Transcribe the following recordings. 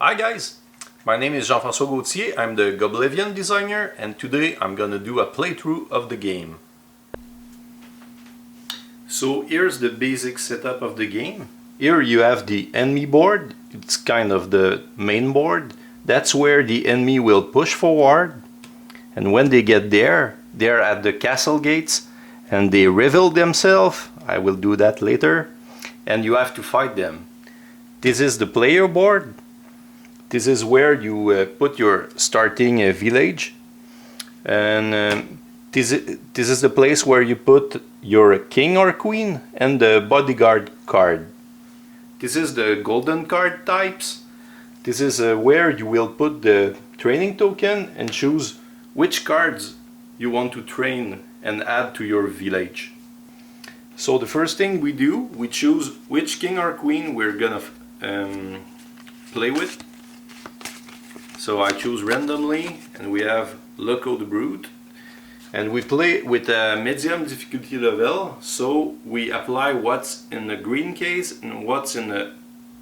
Hi guys, my name is Jean-François Gauthier, I'm the Goblivion designer, and today I'm gonna do a playthrough of the game. So here's the basic setup of the game. Here you have the enemy board, it's kind of the main board. That's where the enemy will push forward, and when they get there, they're at the castle gates and they reveal themselves. I will do that later, and you have to fight them. This is the player board. This is where you put your starting village, and this is the place where you put your king or queen and the bodyguard card. This is the golden card types. This is where you will put the training token and choose which cards you want to train and add to your village. So the first thing we do, we choose which king or queen we're gonna play with. So I choose randomly, and we have Loco the Brute, and we play with a medium difficulty level, so we apply what's in the green case and what's in the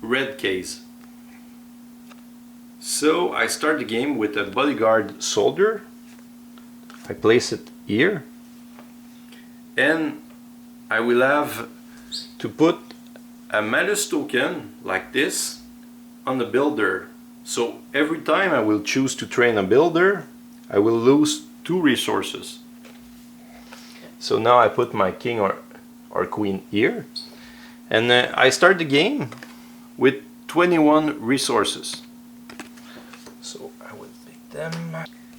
red case. So I start the game with a bodyguard soldier. I place it here, and I will have to put a malus token like this on the builder. So every time I will choose to train a builder, I will lose 2 resources. So now I put my king or queen here, and I start the game with 21 resources. So I will take them.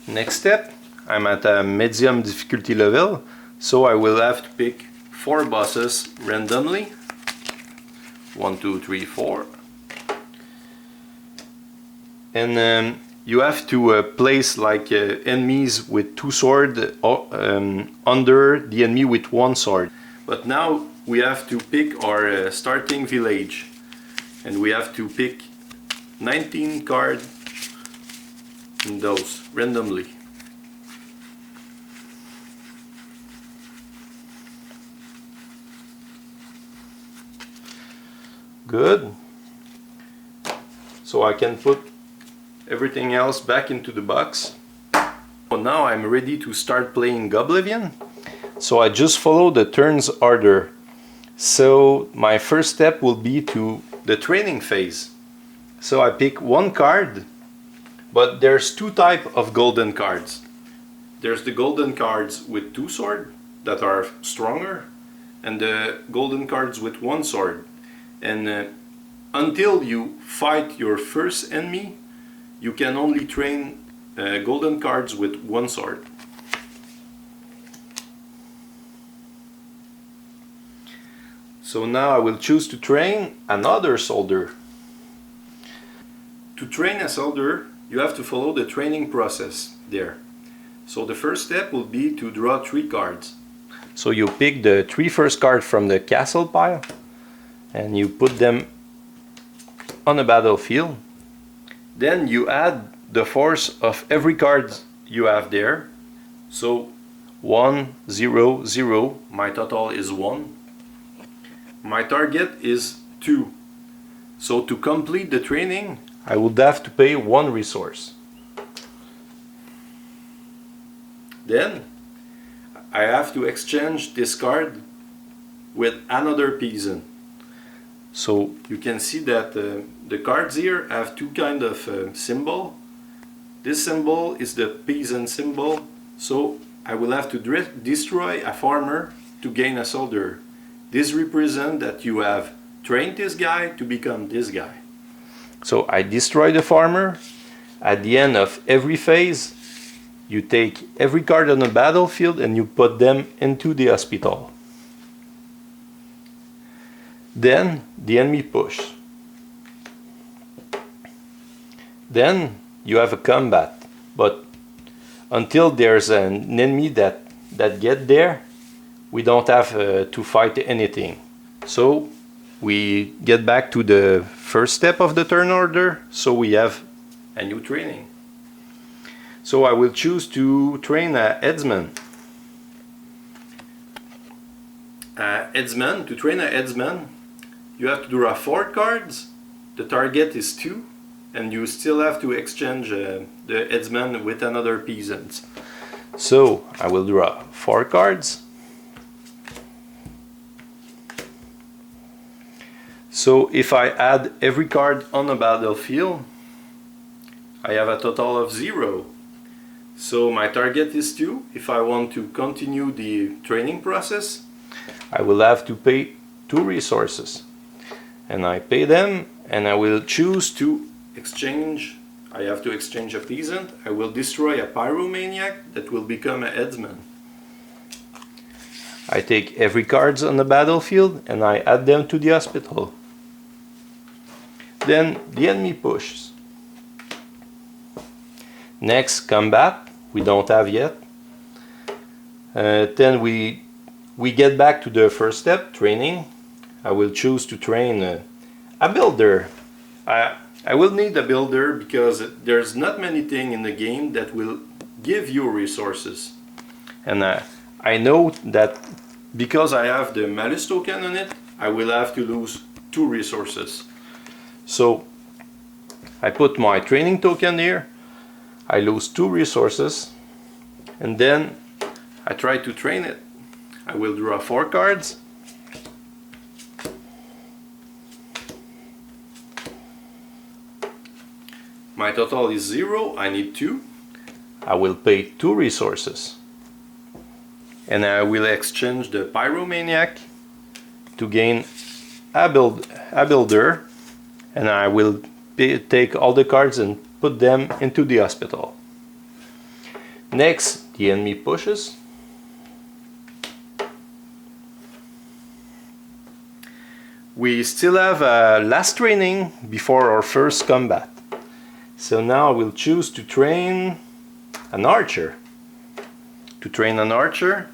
Next step, I'm at a medium difficulty level, so I will have to pick 4 bosses randomly. 1, 2, 3, 4. And you have to place like enemies with 2 swords under the enemy with 1 sword. But now we have to pick our starting village, and we have to pick 19 cards in those randomly. Good. So I can put everything else back into the box. So now I'm ready to start playing Goblivion. So I just follow the turns order. So my first step will be to the training phase. So I pick 1 card, but there's 2 types of golden cards. There's the golden cards with 2 swords that are stronger, and the golden cards with 1 sword. And until you fight your first enemy, you can only train golden cards with 1 sword. So now I will choose to train another soldier. To train a soldier, you have to follow the training process there. So the first step will be to draw 3 cards. So you pick the 3 first cards from the castle pile, and you put them on the battlefield. Then you add the force of every card you have there. So 1, 0, 0, my total is 1. My target is 2. So to complete the training, I would have to pay 1 resource. Then I have to exchange this card with another peasant. So you can see that the cards here have 2 kind of symbol. This symbol is the peasant symbol, so I will have to destroy a farmer to gain a soldier. This represents that you have trained this guy to become this guy. So I destroy the farmer. At the end of every phase, you take every card on the battlefield and you put them into the hospital. Then the enemy push. Then you have a combat, but until there's an enemy that get there, we don't have to fight anything. So we get back to the first step of the turn order, so we have a new training. So I will choose to train a headsman. To train a headsman, you have to draw 4 cards. The target is 2. and you still have to exchange the headsman with another peasant. So I will draw 4 cards. So if I add every card on the battlefield, I have a total of 0. So my target is 2. If I want to continue the training process, I will have to pay 2 resources. And I pay them, and I will choose to exchange. I have to exchange a peasant. I will destroy a pyromaniac that will become a headsman. I take every card on the battlefield and I add them to the hospital. Then the enemy pushes. Next, combat. We don't have yet. Then we get back to the first step, training. I will choose to train a builder. I will need a builder because there's not many things in the game that will give you resources. And I know that because I have the malus token on it, I will have to lose 2 resources. So I put my training token here, I lose 2 resources, and then I try to train it. I will draw 4 cards. My total is 0, I need 2. I will pay 2 resources. And I will exchange the pyromaniac to gain a builder. And I will take all the cards and put them into the hospital. Next, the enemy pushes. We still have a last training before our first combat. So now I will choose to train an archer. To train an archer,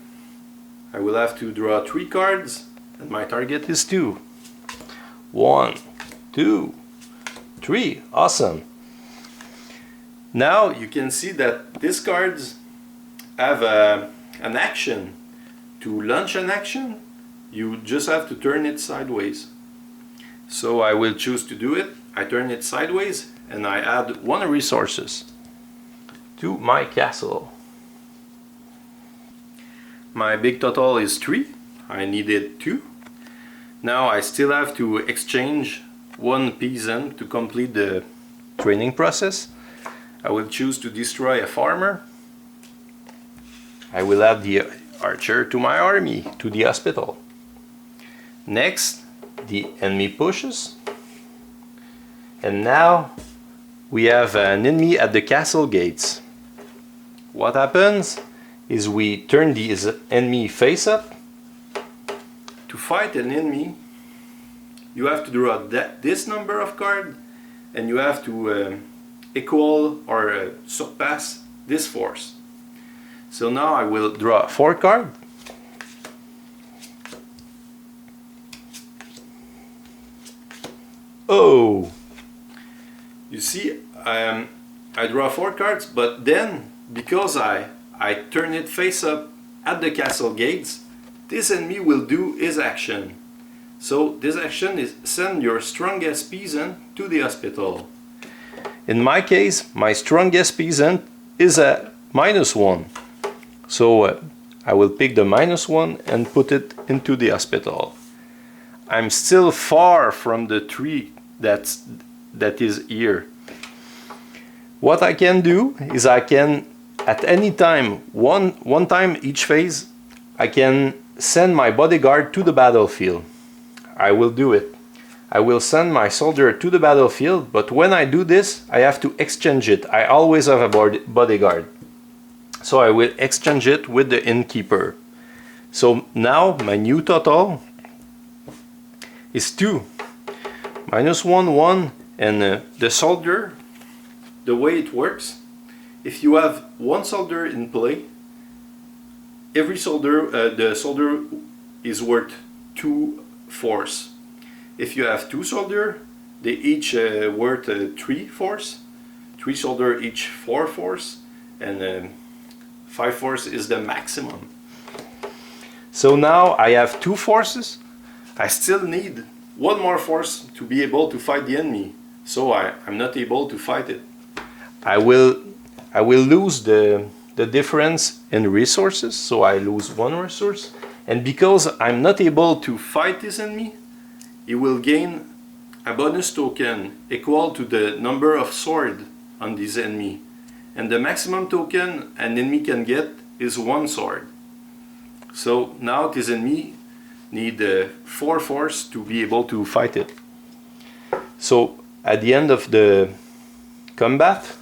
I will have to draw 3 cards, and my target is 2. 1, 2, 3. Awesome. Now you can see that these cards have an action. To launch an action, you just have to turn it sideways. So I will choose to do it. I turn it sideways and I add 1 resources to my castle. My big total is 3. I needed 2. Now I still have to exchange 1 peasant to complete the training process. I will choose to destroy a farmer. I will add the archer to my army, to the hospital. Next, the enemy pushes. And now we have an enemy at the castle gates. What happens is we turn this enemy face up. To fight an enemy, you have to draw this number of cards, and you have to equal or surpass this force. So now I will draw 4 cards. Oh! You see, I draw 4 cards, but then because I turn it face up at the castle gates, this enemy will do his action. So this action is send your strongest peasant to the hospital. In my case, my strongest peasant is a -1. So I will pick the -1 and put it into the hospital. I'm still far from the tree that is here. What I can do is I can, at any time, one time each phase, I can send my bodyguard to the battlefield. I will do it. I will send my soldier to the battlefield, but when I do this, I have to exchange it. I always have a bodyguard. So I will exchange it with the innkeeper. So now my new total is 2. -1, 1, and the soldier, the way it works, if you have 1 soldier in play, every soldier, the soldier is worth 2 force. If you have 2 soldiers, they each worth 3 force. 3 soldiers each 4 force, and 5 force is the maximum. So now I have 2 forces. I still need 1 more force to be able to fight the enemy. so I'm not able to fight it. I will lose the difference in resources, so I lose one resource, and because I'm not able to fight this enemy, he will gain a bonus token equal to the number of sword on this enemy, and the maximum token an enemy can get is 1 sword. So now this enemy need 4 force to be able to fight it. So at the end of the combat,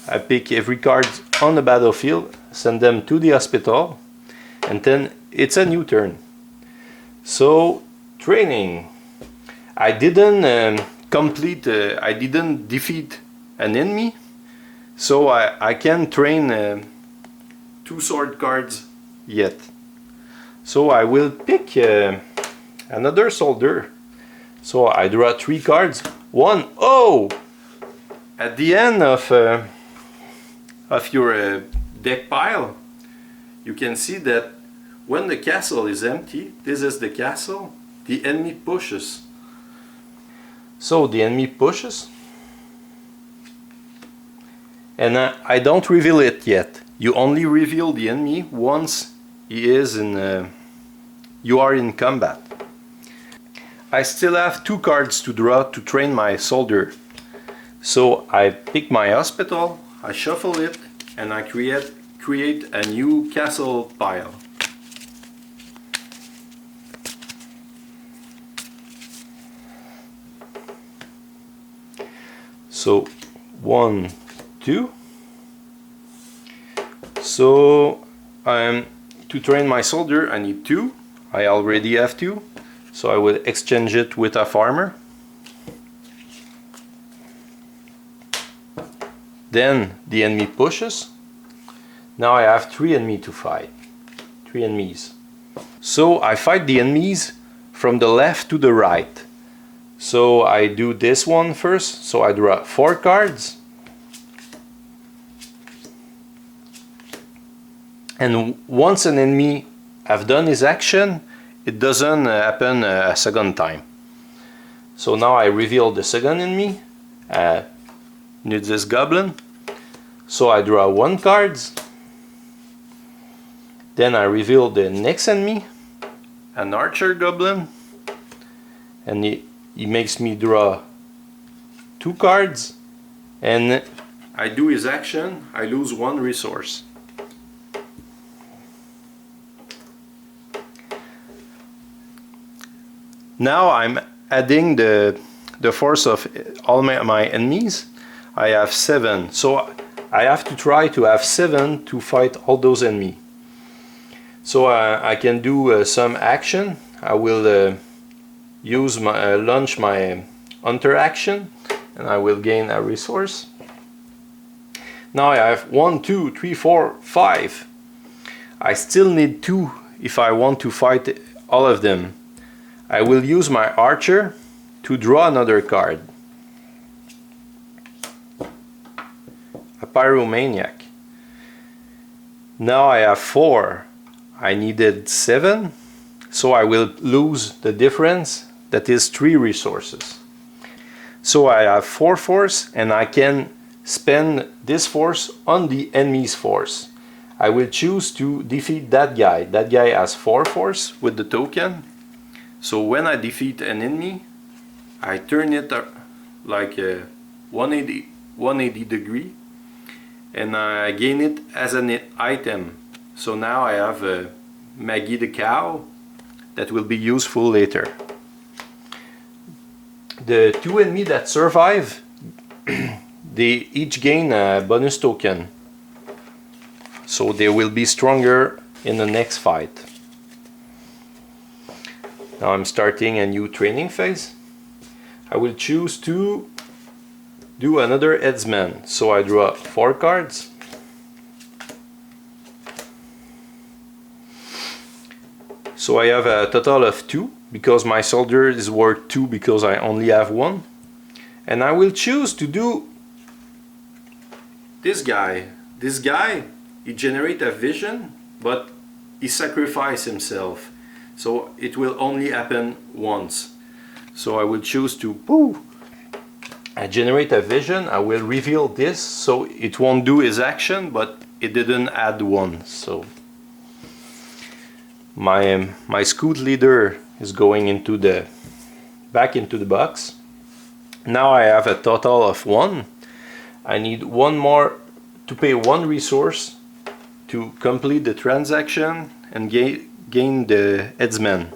I pick every card on the battlefield, send them to the hospital, and then it's a new turn. So training. I didn't I didn't defeat an enemy, so I can train 2 sword cards yet. So I will pick another soldier. So I draw 3 cards. 1, oh! At the end of your deck pile, you can see that when the castle is empty, this is the castle, the enemy pushes. So the enemy pushes, and I don't reveal it yet. You only reveal the enemy once he is in. You are in combat. I still have 2 cards to draw to train my soldier. So I pick my hospital, I shuffle it, and I create a new castle pile. So 1, 2. So to train my soldier, I need 2. I already have 2, so I will exchange it with a farmer. Then the enemy pushes. Now I have 3 enemies to fight. 3 enemies. So I fight the enemies from the left to the right. So I do this one first. So I draw 4 cards. And once an enemy have done his action, it doesn't happen a second time. So now I reveal the second enemy, this goblin. So I draw 1 card. Then I reveal the next enemy, an archer goblin, and he makes me draw 2 cards, and I do his action, I lose 1 resource. Now I'm adding the force of all my enemies. I have 7, so I have to try to have 7 to fight all those enemies. So I can do some action. I will use my launch my hunter action, and I will gain a resource. Now I have 1, 2, 3, 4, 5. I still need 2 if I want to fight all of them. I will use my archer to draw another card. A pyromaniac. Now I have 4. I needed 7, so I will lose the difference, that is 3 resources. So I have 4 force, and I can spend this force on the enemy's force. I will choose to defeat that guy. That guy has 4 force with the token. So when I defeat an enemy, I turn it like a 180 degree, and I gain it as an item. So now I have Maggie the cow that will be useful later. The 2 enemies that survive, they each gain a bonus token. So they will be stronger in the next fight. Now I'm starting a new training phase. I will choose to do another headsman. So I draw 4 cards. So I have a total of 2 because my soldier is worth 2 because I only have 1. And I will choose to do this guy. This guy, he generates a vision, but he sacrifices himself. So it will only happen once. So I will choose to I generate a vision, I will reveal this, so it won't do his action, but it didn't add one. So my scout leader is going into back into the box. Now I have a total of 1. I need one more to pay 1 resource to complete the transaction and gain the headsman.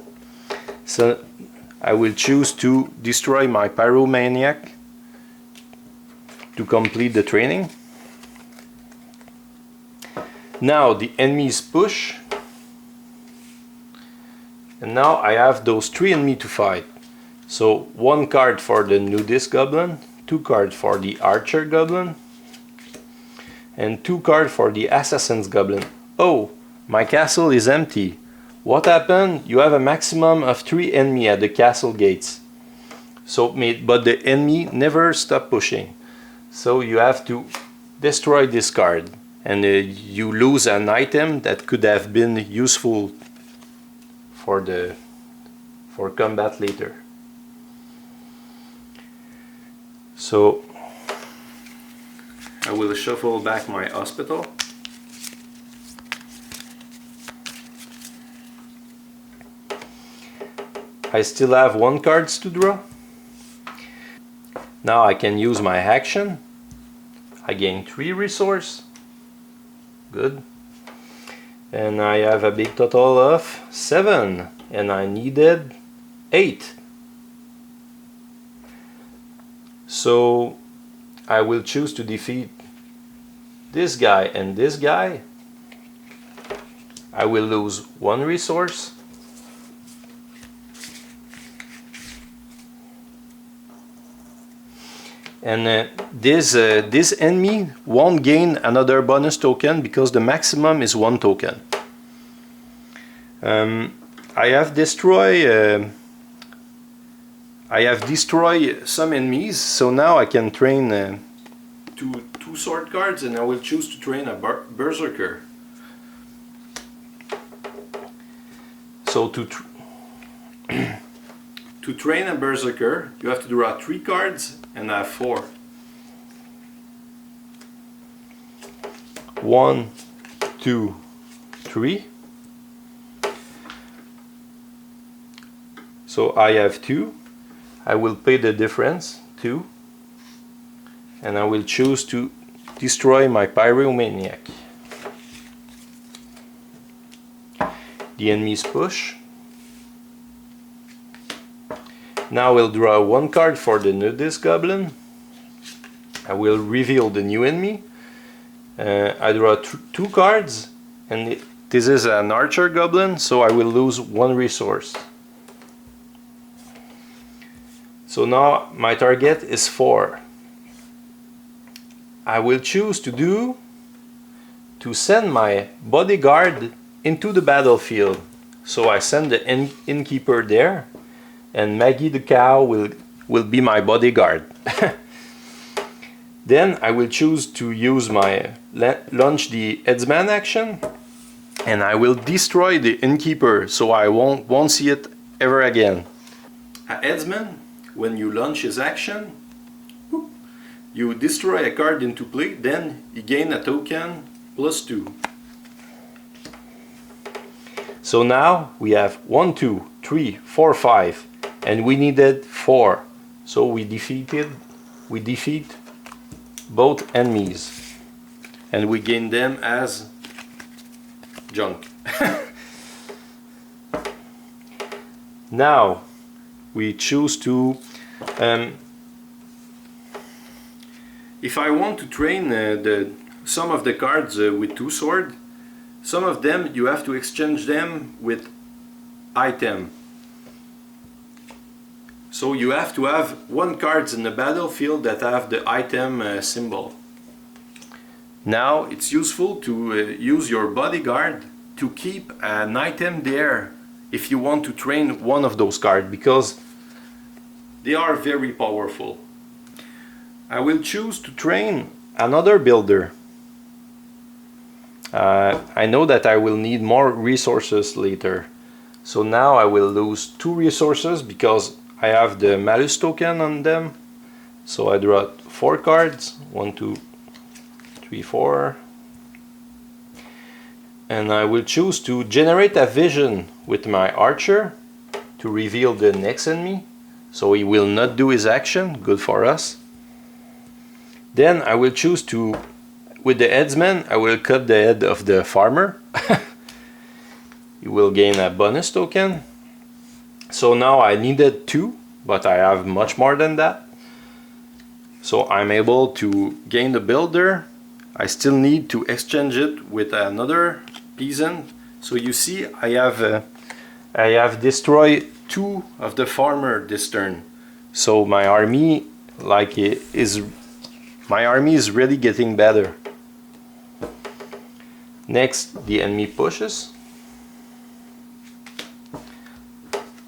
So I will choose to destroy my pyromaniac to complete the training. Now the enemies push, and now I have those 3 enemies to fight. So 1 card for the nudist goblin, 2 cards for the archer goblin, and 2 cards for the assassin's goblin. Oh, my castle is empty. What happened? You have a maximum of 3 enemies at the castle gates. So, but the enemy never stop pushing. So you have to destroy this card, and you lose an item that could have been useful for combat later. So I will shuffle back my hospital. I still have 1 card to draw. Now I can use my action. I gain 3 resource. Good. And I have a big total of 7. And I needed 8. So I will choose to defeat this guy and this guy. I will lose 1 resource. And this enemy won't gain another bonus token because the maximum is 1 token. I have destroyed some enemies, so now I can train 2 sword cards, and I will choose to train a berserker. So to train a berserker, you have to draw 3 cards and I have 4. 1, 2, 3. So I have 2. I will pay the difference, 2. And I will choose to destroy my pyromaniac. The enemies push. Now we'll draw 1 card for the nudist goblin. I will reveal the new enemy. I draw 2 cards, and this is an archer goblin, so I will lose 1 resource. So now my target is 4. I will choose to send my bodyguard into the battlefield. So I send the innkeeper there, and Maggie the cow will be my bodyguard. Then I will choose to use my launch the headsman action, and I will destroy the innkeeper, so I won't see it ever again. A headsman, when you launch his action, you destroy a card into play, then you gain a token +2. So now we have 1, 2, 3, 4, 5, and we needed 4. So we defeat both enemies, and we gain them as junk. Now we choose to if I want to train some of the cards with 2 swords, some of them you have to exchange them with item. So you have to have 1 cards in the battlefield that have the item symbol. Now it's useful to use your bodyguard to keep an item there if you want to train one of those cards, because they are very powerful. I will choose to train another builder. I know that I will need more resources later. So now I will lose 2 resources because I have the malus token on them. So I draw 4 cards, 1, 2, 3, 4. And I will choose to generate a vision with my archer to reveal the next enemy. So he will not do his action, good for us. Then I will choose to, with the headsman, I will cut the head of the farmer. He will gain a bonus token. So now I needed 2, but I have much more than that. So I'm able to gain the builder. I still need to exchange it with another peasant. So you see I have destroyed 2 of the farmer this turn. So my army is really getting better. Next, the enemy pushes.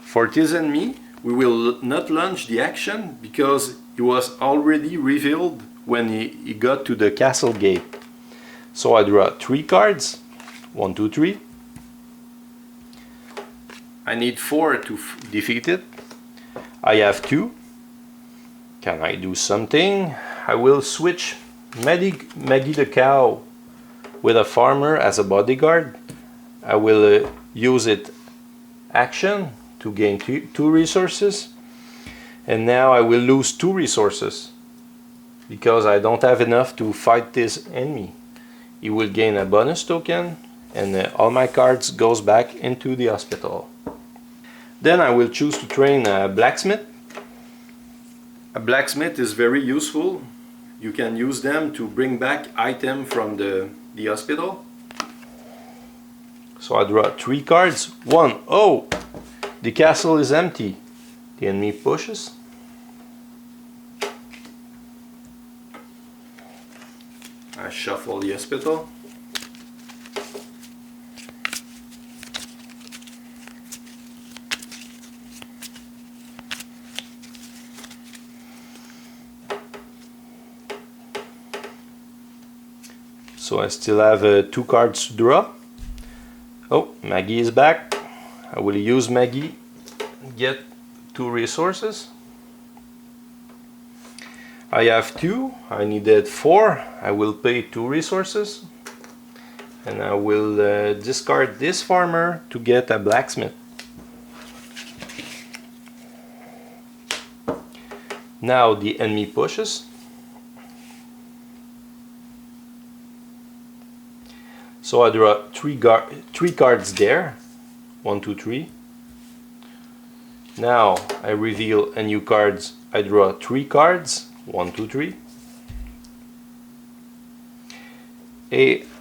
For this enemy, we will not launch the action because he was already revealed when he got to the castle gate. So I draw 3 cards, 1, 2, 3. I need 4 to defeat it. I have 2. Can I do something? I will switch Maggie the cow with a farmer as a bodyguard. I will use it action to gain 2 resources. And now I will lose 2 resources because I don't have enough to fight this enemy. He will gain a bonus token and all my cards goes back into the hospital. Then I will choose to train a blacksmith. A blacksmith is very useful. You can use them to bring back items from the hospital. So I draw 3 cards. 1, oh! The castle is empty. The enemy pushes. I shuffle the hospital. So I still have 2 cards to draw. Oh, Maggie is back. I will use Maggie, get 2 resources. I have 2, I needed 4. I will pay 2 resources. And I will discard this farmer to get a blacksmith. Now the enemy pushes. So I draw 3 cards there. 1, 2, 3. Now I reveal a new cards. I draw 3 cards. 1, 2, 3.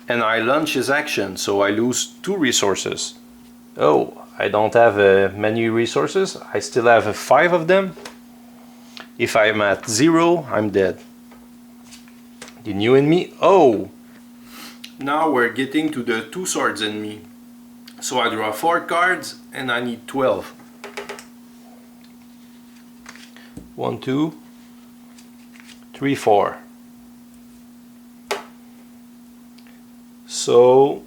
And I launch his action, so I lose 2 resources. Oh, I don't have many resources. I still have 5 of them. If I'm at 0, I'm dead. The new enemy. Oh! Now we're getting to the 2 swords enemy. So I draw 4 cards and I need 12. 1, 2, 3, 4. So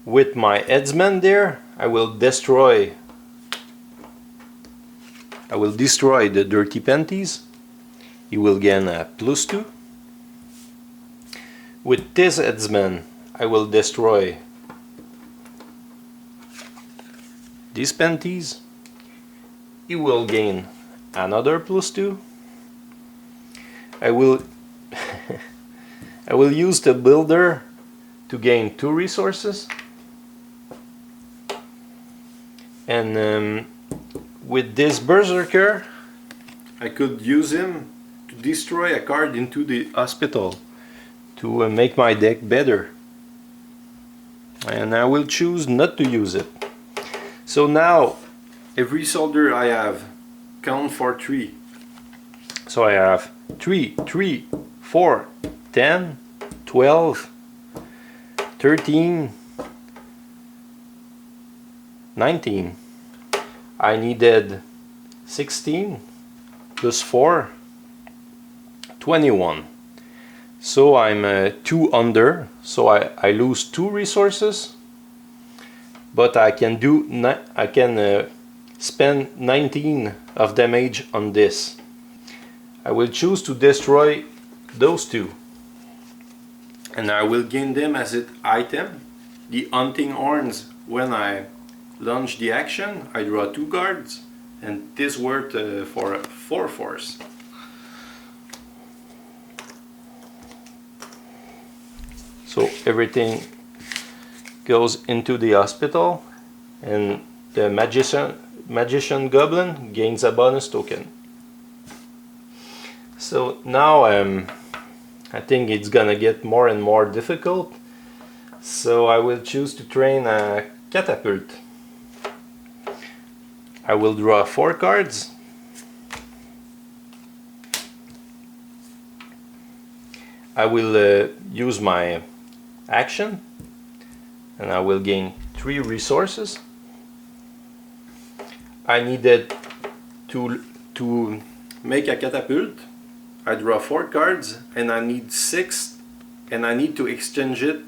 with my headsman there, I will destroy the dirty panties. He will gain a +2. With this headsman, I will destroy these panties. He will gain another +2. I will I will use the builder to gain 2 resources. And with this berserker, I could use him to destroy a card into the hospital to make my deck better. And I will choose not to use it. So now every soldier I have count for 3. So I have 3, 3, 4, 10, 12, 13, 19. I needed 16 plus 4, 21. So I'm 2 under, so I lose 2 resources, but I can spend 19 of damage on this. I will choose to destroy those two. And I will gain them as an item. The hunting horns, when I launch the action, I draw 2 cards, and this worth for 4 force. So everything goes into the hospital, and the magician goblin gains a bonus token. So now I think it's gonna get more and more difficult. So I will choose to train a catapult. I will draw 4 cards. I will use my action, and I will gain 3 resources. I needed to make a catapult. I draw 4 cards, and I need 6, and I need to exchange it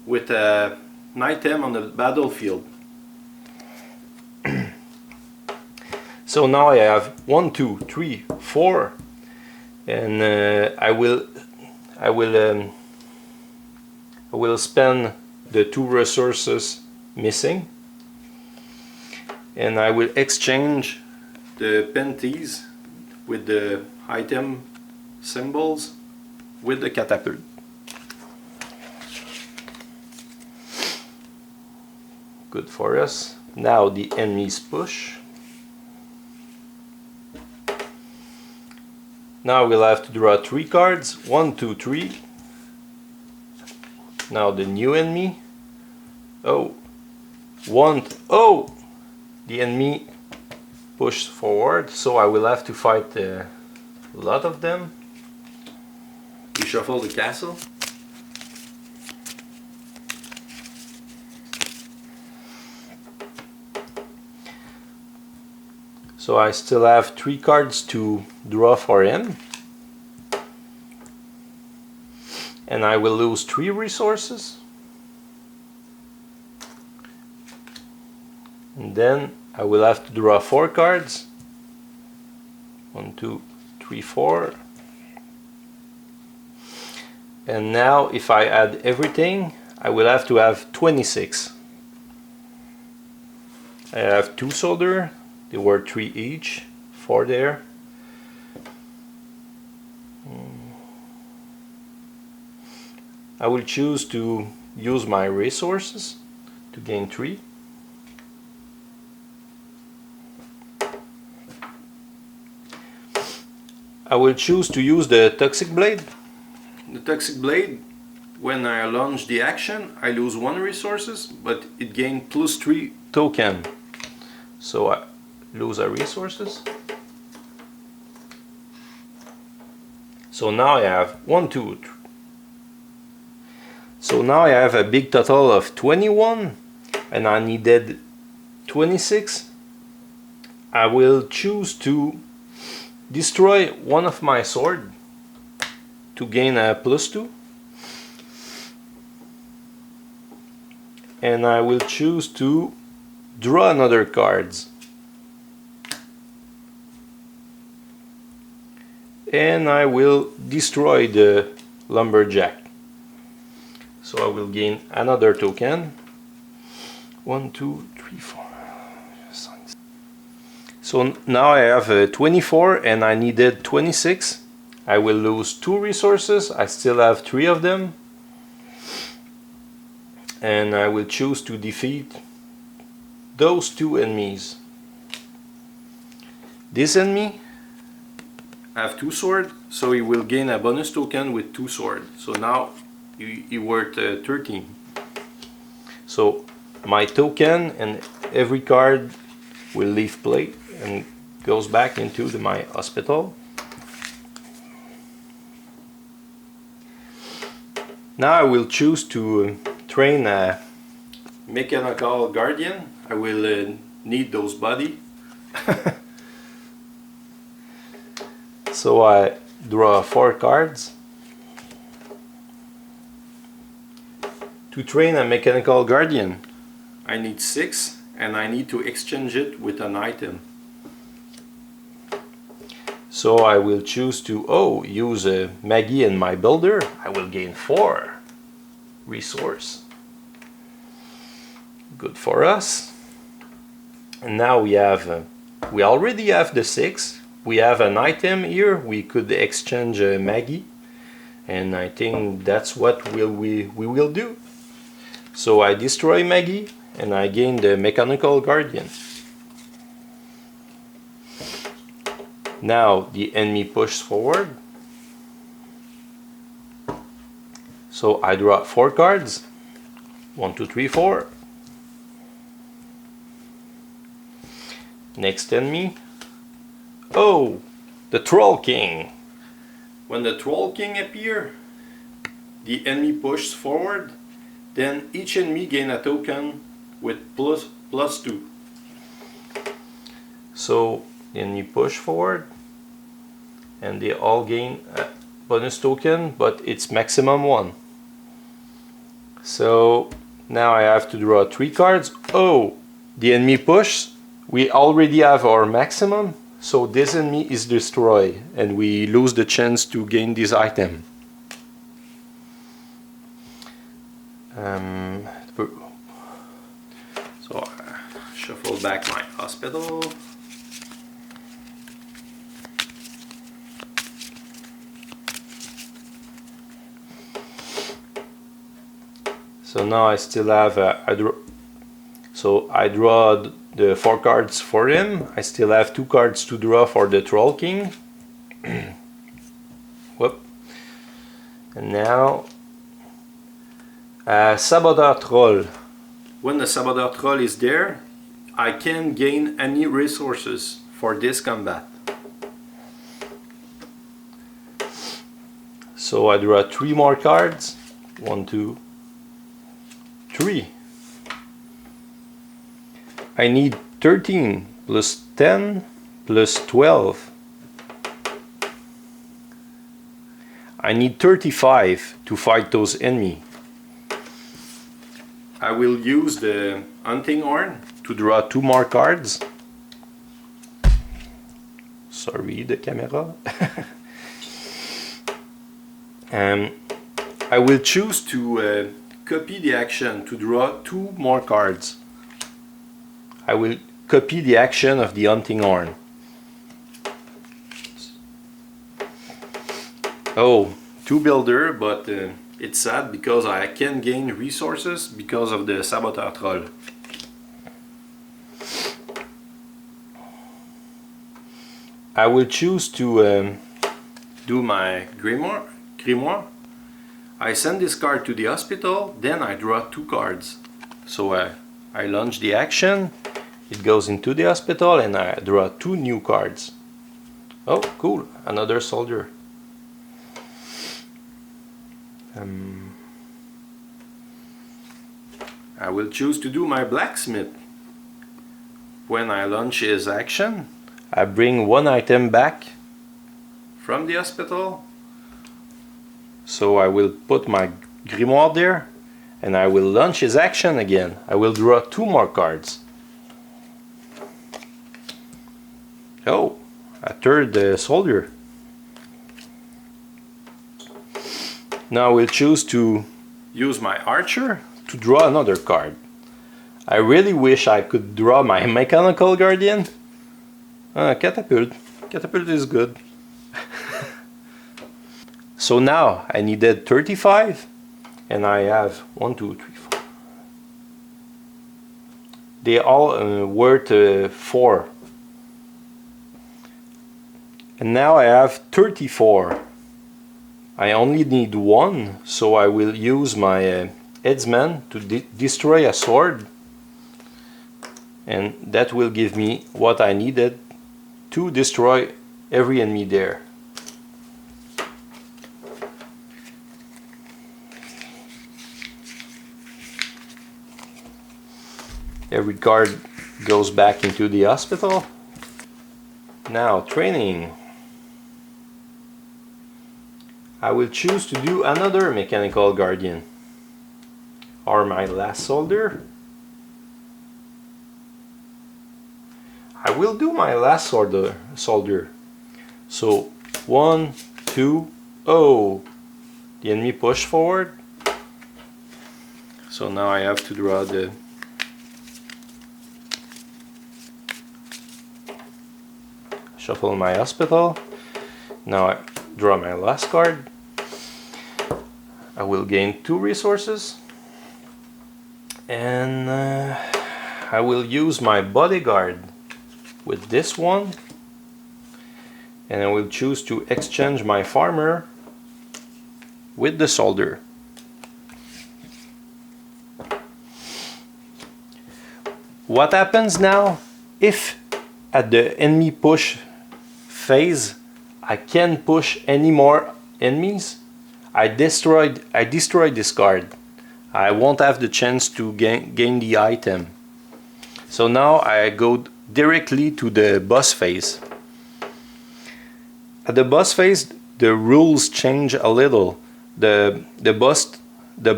with an item on the battlefield. So now I have 1, 2, 3, 4, and I will spend the 2 resources missing, and I will exchange the penties with the item symbols with the catapult. Good for us. Now the enemies push. Now we'll have to draw 3 cards. 1, 2, 3. Now the new enemy. Oh, the enemy pushed forward, so I will have to fight a lot of them. We shuffle the castle. So I still have 3 cards to draw for him. And I will lose 3 resources. And then I will have to draw 4 cards. 1, 2, 3, 4. And now if I add everything, I will have to have 26. I have 2 soldier. They were 3 each, 4 there. I will choose to use my resources to gain 3. I will choose to use the toxic blade. The toxic blade, when I launch the action, I lose 1 resources, but it gains +3 token. So I lose a resources. So now I have 1, 2, 3. So now I have a big total of 21, and I needed 26. I will choose to destroy one of my sword to gain a +2. And I will choose to draw another cards. And I will destroy the lumberjack. So I will gain another token. 1, 2, 3, 4. So now I have 24 and I needed 26. I will lose 2 resources. I still have 3 of them. And I will choose to defeat those 2 enemies. This enemy have 2 swords, so he will gain a bonus token with 2 swords. So now he worth 13. So my token and every card will leave play and goes back into my hospital. Now I will choose to train a mechanical guardian. I will need those body. So I draw 4 cards. To train a mechanical guardian, I need 6 and I need to exchange it with an item. So I will choose to use a Maggie in my builder. I will gain 4 resource. Good for us. And now we have we already have the 6. We have an item here. We could exchange Maggie, and I think that's what we will do. So I destroy Maggie and I gain the mechanical guardian. Now the enemy pushes forward. So I draw 4 cards. 1, 2, 3, 4. Next enemy. Oh, the Troll King. When the Troll King appears, the enemy pushes forward. Then each enemy gain a token with plus 2. So the enemy push forward, and they all gain a bonus token, but it's maximum 1. So now I have to draw 3 cards. Oh, the enemy push. We already have our maximum, so this enemy is destroyed and we lose the chance to gain this item. So I shuffle back my hospital. So now I still have I draw the 4 cards for him. I still have 2 cards to draw for the Troll King. Whoop. And now Saboteur Troll. When the Saboteur Troll is there, I can gain any resources for this combat. So I draw 3 more cards. 1, 2, 3. I need 13 plus 10 plus 12. I need 35 to fight those enemies. I will use the hunting horn to draw 2 more cards. Sorry, the camera. I will choose to copy the action to draw 2 more cards. I will copy the action of the hunting horn. Oh, 2 builder, but it's sad because I can gain resources because of the Saboteur Troll. I will choose to do my grimoire. I send this card to the hospital, then I draw 2 cards. So I launch the action, it goes into the hospital, and I draw 2 new cards. Oh, cool, another soldier. I will choose to do my blacksmith. When I launch his action, I bring 1 item back from the hospital. So I will put my grimoire there and I will launch his action again. I will draw 2 more cards. Oh, a 3rd soldier. Now I will choose to use my archer to draw another card. I really wish I could draw my mechanical guardian. Catapult. Catapult is good. So now I needed 35 and I have 1, 2, 3, 4. They all worth 4. And now I have 34. I only need 1, so I will use my headsman to destroy a sword, and that will give me what I needed to destroy every enemy there. Every card goes back into the hospital. Now training. I will choose to do another mechanical guardian, or my last soldier. I will do my last soldier. So 1, 2, oh! The enemy push forward. So now I have to draw the shuffle my hospital. Now I draw my last card. I will gain 2 resources. And I will use my bodyguard with this one. And I will choose to exchange my farmer with the soldier. What happens now if at the enemy push phase I can't push any more enemies? I destroyed this card. I won't have the chance to gain the item. So now I go directly to the boss phase. At the boss phase, the rules change a little. The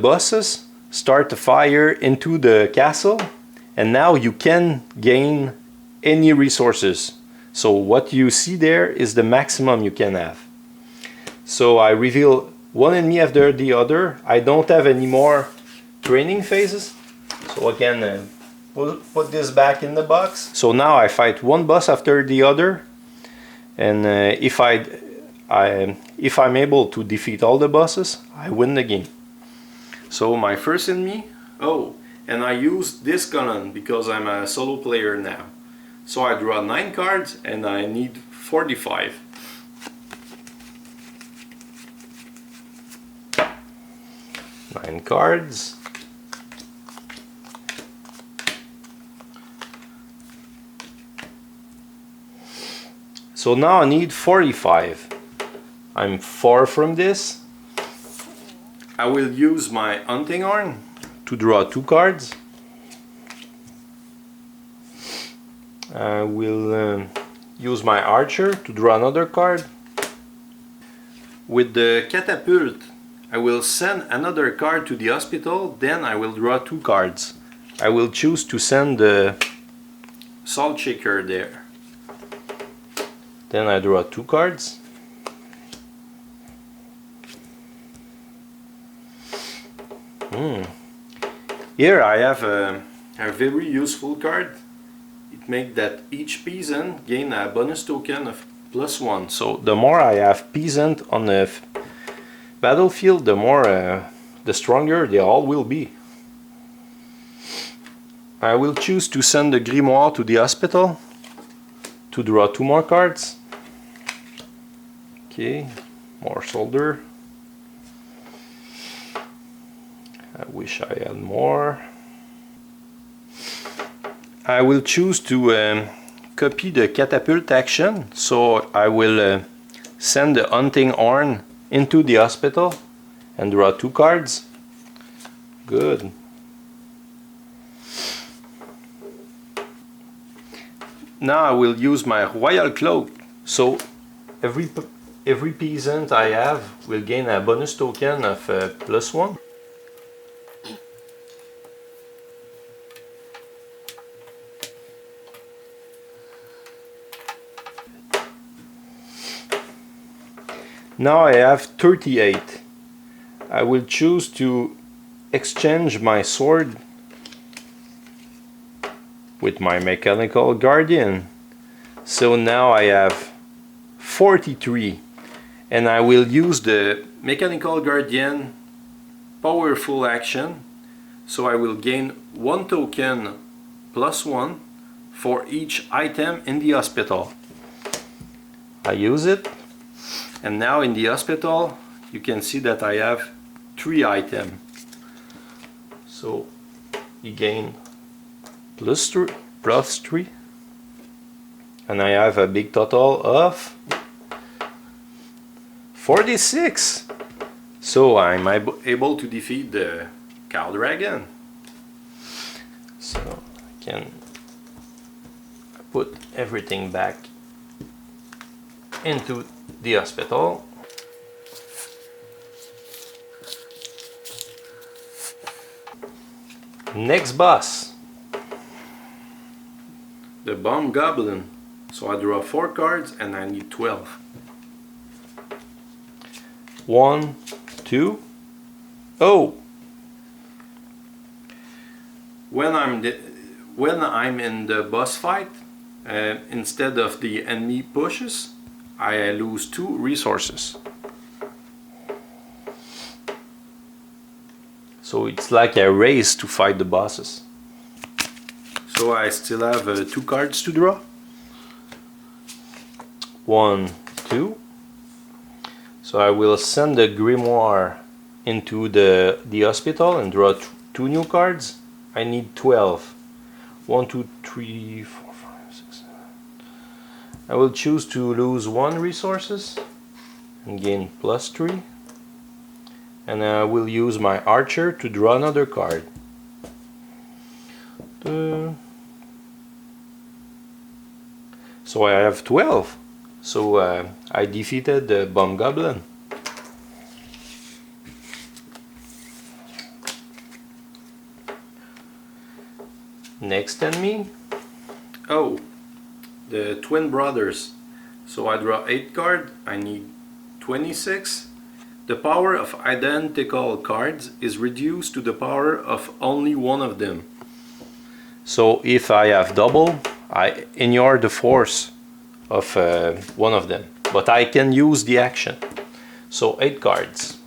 bosses start to fire into the castle, and now you can gain any resources. So what you see there is the maximum you can have. So I reveal one enemy after the other. I don't have any more training phases, so I can put this back in the box. So now I fight one boss after the other, and if I'm able to defeat all the bosses, I win the game. So my first enemy, oh, and I use this cannon because I'm a solo player now. So I draw 9 cards and I need 45. Nine cards. So now I need 45. I'm far from this. I will use my hunting horn to draw 2 cards. I will use my archer to draw another card. With the catapult, I will send another card to the hospital, then I will draw 2 cards. I will choose to send the saltshaker there. Then I draw 2 cards. Here I have a very useful card. It makes that each peasant gain a bonus token of +1. So the more I have peasant on the battlefield, the stronger they all will be. I will choose to send the grimoire to the hospital to draw 2 more cards. Okay, more soldier. I wish I had more. I will choose to copy the catapult action, so I will send the hunting horn into the hospital and draw 2 cards. Good. Now I will use my royal cloak, so every peasant I have will gain a bonus token of +1. Now I have 38. I will choose to exchange my sword with my mechanical guardian. So now I have 43, and I will use the mechanical guardian powerful action. So I will gain 1 token +1 for each item in the hospital. I use it. And now in the hospital, you can see that I have 3 items. So you gain +3. And I have a big total of 46. So I'm able to defeat the cow dragon. So I can put everything back into the hospital. Next boss, the bomb goblin. So I draw 4 cards and I need 12. 1, 2. Oh! When I'm in the boss fight, instead of the enemy pushes, I lose 2 resources. So it's like a race to fight the bosses. So I still have 2 cards to draw. 1, 2. So I will send the grimoire into the hospital and draw 2 new cards. I need 12. 1, 2, 3, 4, 5, 6, 7. I will choose to lose 1 resources and gain +3. And I will use my archer to draw another card. So I have 12. So I defeated the bomb goblin. Next enemy. Oh, the twin brothers. So I draw 8 cards. I need 26. The power of identical cards is reduced to the power of only one of them. So if I have double, I ignore the force of one of them. But I can use the action. So 8 cards.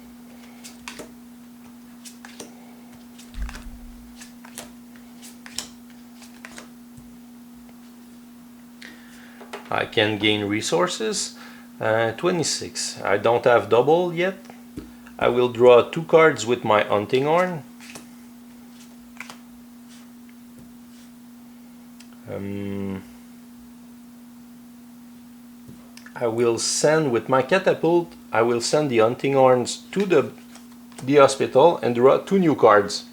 I can gain resources. 26. I don't have double yet. I will draw 2 cards with my hunting horn. I will send with my catapult. I will send the hunting horns to the hospital and draw 2 new cards.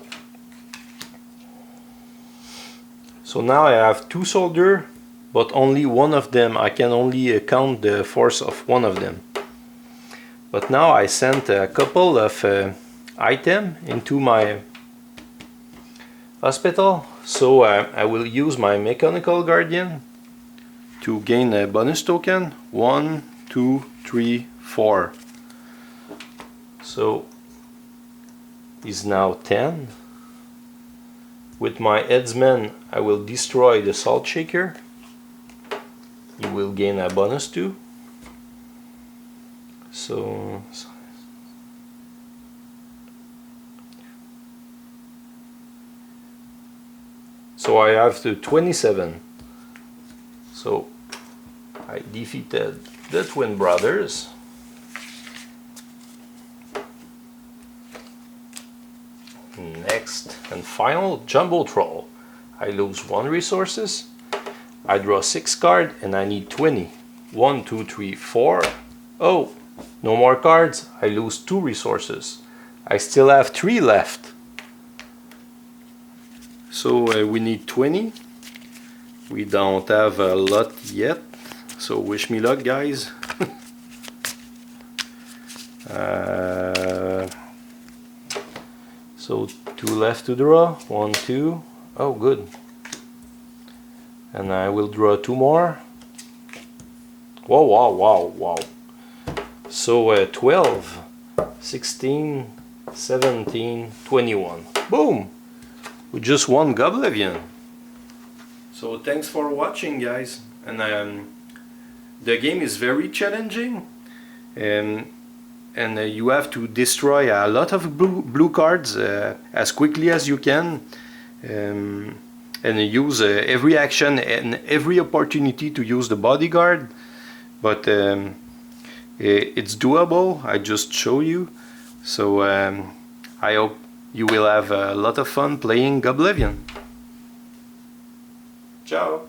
So now I have 2 soldiers, but only one of them. I can only count the force of one of them. But now I sent a couple of items into my hospital. So I will use my mechanical guardian to gain a bonus token. 1, 2, 3, 4. So is now 10. With my headsman I will destroy the saltshaker. You will gain a bonus 2. So I have to 27. So I defeated the twin brothers. Next and final, jumbo troll. I lose 1 resources. I draw 6 cards and I need 20. 1, 2, 3, 4. Oh, no more cards. I lose 2 resources. I still have 3 left. So we need 20. We don't have a lot yet. So wish me luck, guys. So 2 left to draw. 1, 2. Oh, good. And I will draw 2 more. Wow, wow, wow, wow. So 12, 16, 17, 21. Boom! We just won Goblivion. So thanks for watching, guys. And the game is very challenging. And you have to destroy a lot of blue cards as quickly as you can. And use every action and every opportunity to use the bodyguard. But it's doable. I just show you. So I hope you will have a lot of fun playing Goblivion. Ciao.